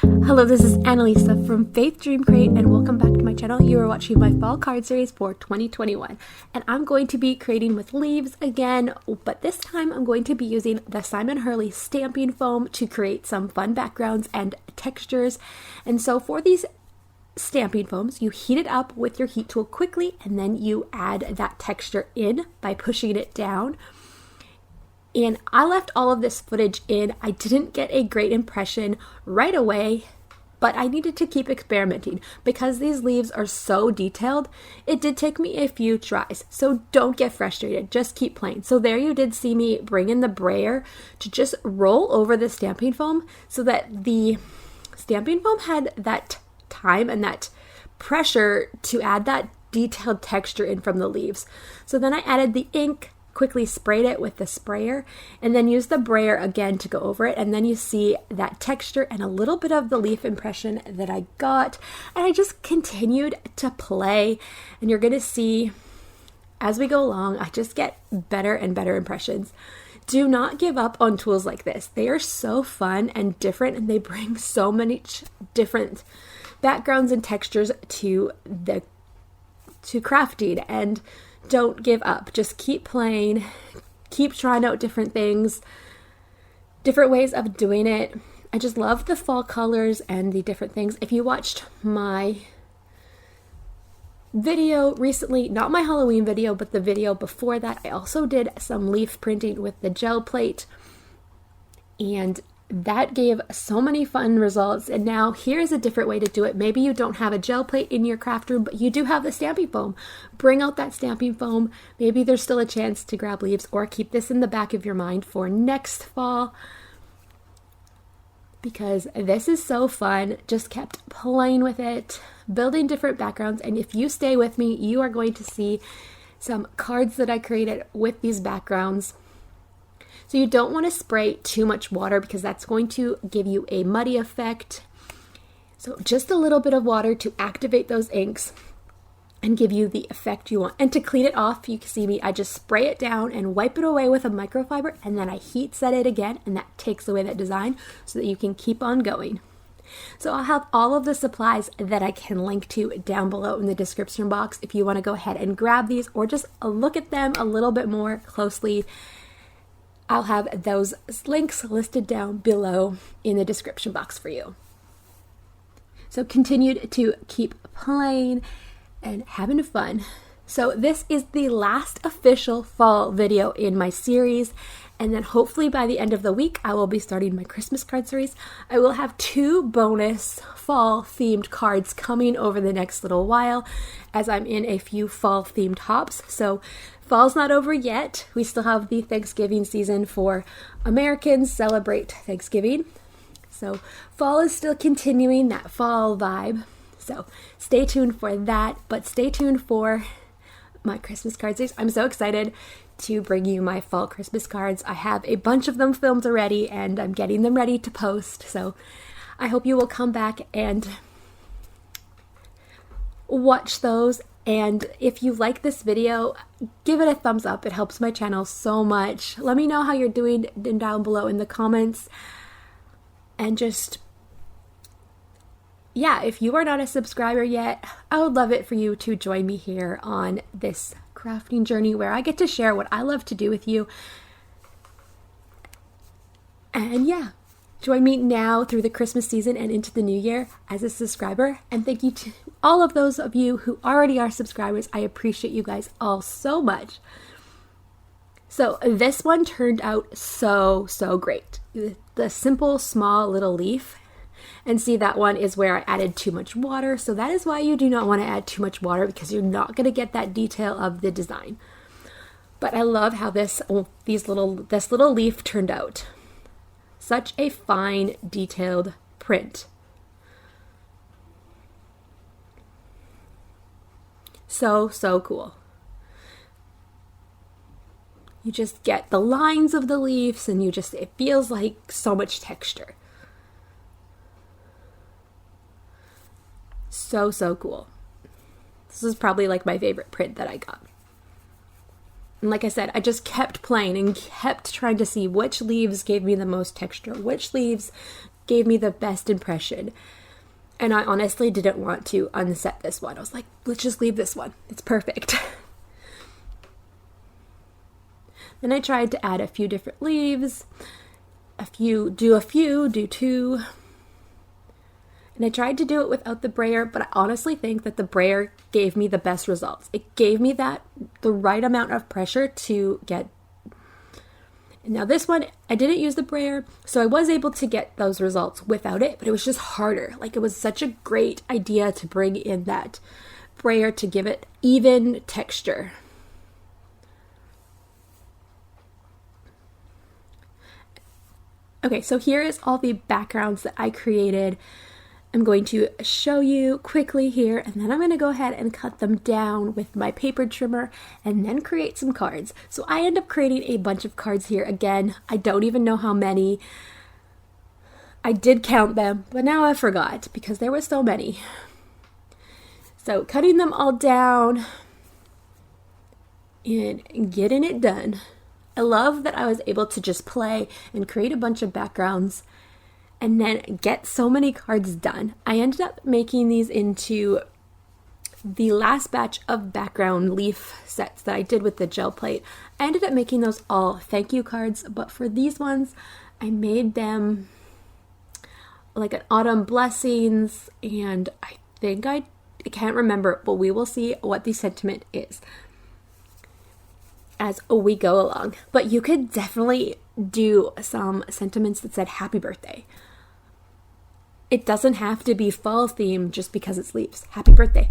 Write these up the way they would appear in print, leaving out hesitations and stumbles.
Hello, this is Annalisa from Faith Dream Crate, and welcome back to my channel. You are watching my fall card series for 2021, and I'm going to be creating with leaves again, but this time I'm going to be using the Simon Hurley stamping foam to create some fun backgrounds and textures. And so for these stamping foams, you heat it up with your heat tool quickly, and then you add that texture in by pushing it down. And I left all of this footage in. I didn't get a great impression right away, but I needed to keep experimenting because these leaves are so detailed. It did take me a few tries, so don't get frustrated. Just keep playing. So there you did see me bring in the brayer to just roll over the stamping foam so that the stamping foam had that time and that pressure to add that detailed texture in from the leaves. So then I added the ink, quickly sprayed it with the sprayer, and then used the brayer again to go over it, and then you see that texture and a little bit of the leaf impression that I got, and I just continued to play, and you're gonna see as we go along I just get better and better impressions. Do not give up on tools like this. They are so fun and different, and they bring so many different backgrounds and textures to crafting. And don't give up. Just keep playing. Keep trying out different things, different ways of doing it. I just love the fall colors and the different things. If you watched my video recently, not my Halloween video, but the video before that, I also did some leaf printing with the gel plate, and that gave so many fun results. And now here's a different way to do it. Maybe you don't have a gel plate in your craft room, but you do have the stamping foam. Bring out that stamping foam. Maybe there's still a chance to grab leaves, or keep this in the back of your mind for next fall, because this is so fun. Just kept playing with it, building different backgrounds, and if you stay with me, you are going to see some cards that I created with these backgrounds. So you don't want to spray too much water because that's going to give you a muddy effect. So just a little bit of water to activate those inks and give you the effect you want. And to clean it off, you can see me, I just spray it down and wipe it away with a microfiber, and then I heat set it again, and that takes away that design so that you can keep on going. So I'll have all of the supplies that I can link to down below in the description box if you want to go ahead and grab these or just look at them a little bit more closely. I'll have those links listed down below in the description box for you. So continue to keep playing and having fun. So this is the last official fall video in my series, and then hopefully by the end of the week I will be starting my Christmas card series. I will have 2 bonus fall themed cards coming over the next little while as I'm in a few fall themed hops. So fall's not over yet. We still have the Thanksgiving season for Americans celebrate Thanksgiving. So fall is still continuing that fall vibe. So stay tuned for that, but stay tuned for my Christmas card series. I'm so excited to bring you my fall Christmas cards. I have a bunch of them filmed already, and I'm getting them ready to post. So I hope you will come back and watch those. And if you like this video, give it a thumbs up. It helps my channel so much. Let me know how you're doing down below in the comments. And just, yeah, if you are not a subscriber yet, I would love it for you to join me here on this crafting journey where I get to share what I love to do with you. And yeah, join me now through the Christmas season and into the new year as a subscriber. And thank you to all of those of you who already are subscribers. I appreciate you guys all so much. So this one turned out so great. The simple, small little leaf. And see, that one is where I added too much water. So that is why you do not want to add too much water, because you're not going to get that detail of the design. But I love how this little leaf turned out. Such a fine, detailed print. So cool. You just get the lines of the leaves, and it feels like so much texture. So cool. This is probably like my favorite print that I got. And like I said, I just kept playing and kept trying to see which leaves gave me the most texture, which leaves gave me the best impression. And I honestly didn't want to unset this one. I was like, let's just leave this one. It's perfect. Then I tried to add a few different leaves. Do two. And I tried to do it without the brayer, but I honestly think that the brayer gave me the best results. It gave me the right amount of pressure to get. Now this one, I didn't use the brayer, so I was able to get those results without it, but it was just harder. Like, it was such a great idea to bring in that brayer to give it even texture. Okay, so here is all the backgrounds that I created. I'm going to show you quickly here, and then I'm going to go ahead and cut them down with my paper trimmer and then create some cards. So I end up creating a bunch of cards here. Again, I don't even know how many. I did count them, but now I forgot because there were so many. So cutting them all down and getting it done. I love that I was able to just play and create a bunch of backgrounds and then get so many cards done. I ended up making these into the last batch of background leaf sets that I did with the gel plate. I ended up making those all thank you cards, but for these ones, I made them like an autumn blessings, and I think I can't remember, but we will see what the sentiment is as we go along. But you could definitely do some sentiments that said happy birthday. It doesn't have to be fall themed just because it's leaves. Happy birthday.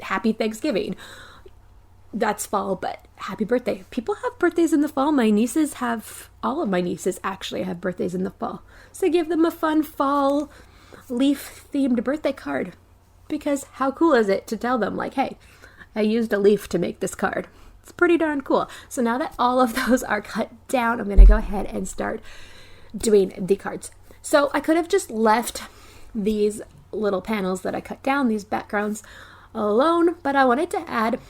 Happy Thanksgiving. That's fall, but happy birthday. People have birthdays in the fall. All of my nieces actually have birthdays in the fall. So give them a fun fall leaf themed birthday card. Because how cool is it to tell them, like, hey, I used a leaf to make this card. It's pretty darn cool. So now that all of those are cut down, I'm going to go ahead and start doing the cards. So I could have just left these little panels that I cut down, these backgrounds, alone, but I wanted to add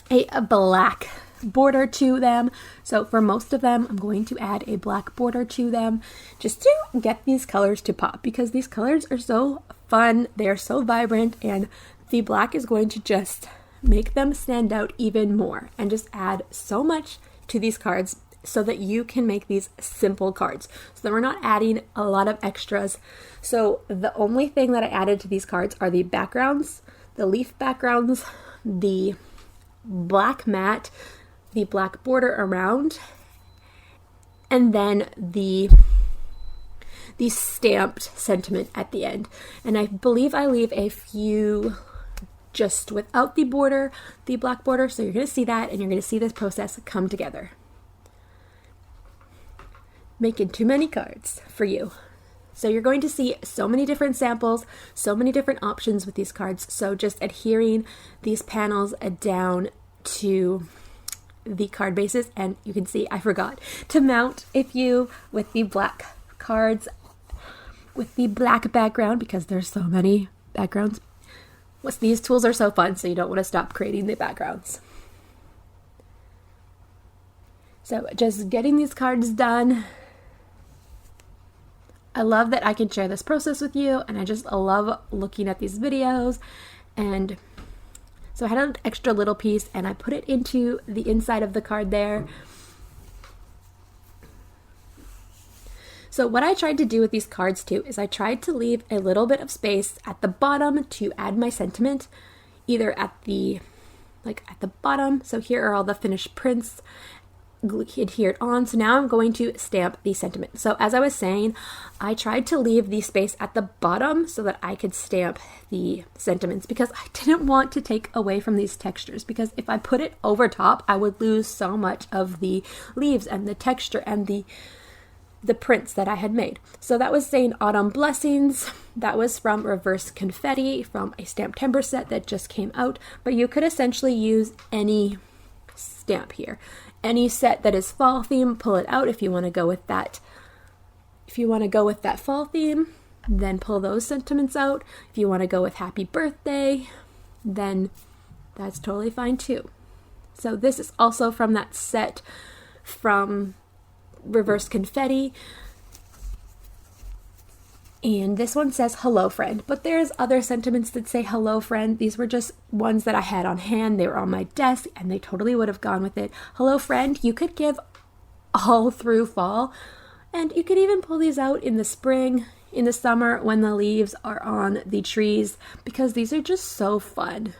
a black border to them. So for most of them, I'm going to add a black border to them just to get these colors to pop, because these colors are so fun. They are so vibrant, and the black is going to just make them stand out even more and just add so much to these cards so that you can make these simple cards, so that we're not adding a lot of extras. So the only thing that I added to these cards are the backgrounds, the leaf backgrounds, the black mat, the black border around, and then the stamped sentiment at the end. And I believe I leave a few just without the border, the black border, so you're going to see that, and you're going to see this process come together. Making too many cards for you. So you're going to see so many different samples, so many different options with these cards. So just adhering these panels down to the card bases, and you can see I forgot to mount a few with the black cards with the black background, because there's so many backgrounds. These tools are so fun, so you don't want to stop creating the backgrounds. So just getting these cards done. I love that I can share this process with you, and I just love looking at these videos. And so I had an extra little piece, and I put it into the inside of the card there. So what I tried to do with these cards too is I tried to leave a little bit of space at the bottom to add my sentiment, either at the bottom. So here are all the finished prints adhered on. So now I'm going to stamp the sentiment. So as I was saying, I tried to leave the space at the bottom so that I could stamp the sentiments, because I didn't want to take away from these textures, because if I put it over top, I would lose so much of the leaves and the texture and the prints that I had made. So that was saying Autumn Blessings. That was from Reverse Confetti, from a Stamptember set that just came out. But you could essentially use any stamp here. Any set that is fall theme, pull it out if you want to go with that. If you want to go with that fall theme, then pull those sentiments out. If you want to go with happy birthday, then that's totally fine too. So this is also from that set from Reverse Confetti. And this one says hello friend, but there's other sentiments that say hello friend. These were just ones that I had on hand. They were on my desk and they totally would have gone with it. Hello friend, you could give all through fall, and you could even pull these out in the spring, in the summer when the leaves are on the trees, because these are just so fun.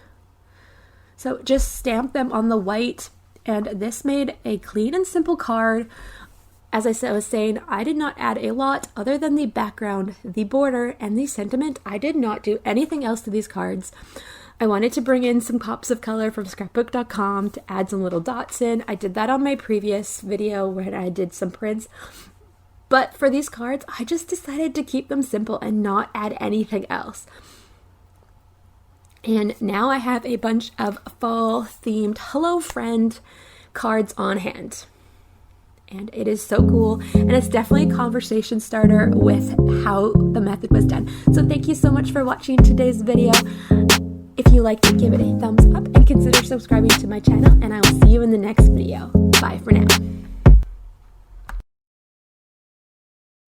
So just stamp them on the white, and this made a clean and simple card. As I was saying, I did not add a lot other than the background, the border, and the sentiment. I did not do anything else to these cards. I wanted to bring in some pops of color from scrapbook.com to add some little dots in. I did that on my previous video when I did some prints. But for these cards, I just decided to keep them simple and not add anything else. And now I have a bunch of fall-themed Hello Friend cards on hand. And it is so cool, and it's definitely a conversation starter with how the method was done. So thank you so much for watching today's video. If you liked it, give it a thumbs up and consider subscribing to my channel, and I will see you in the next video. Bye for now.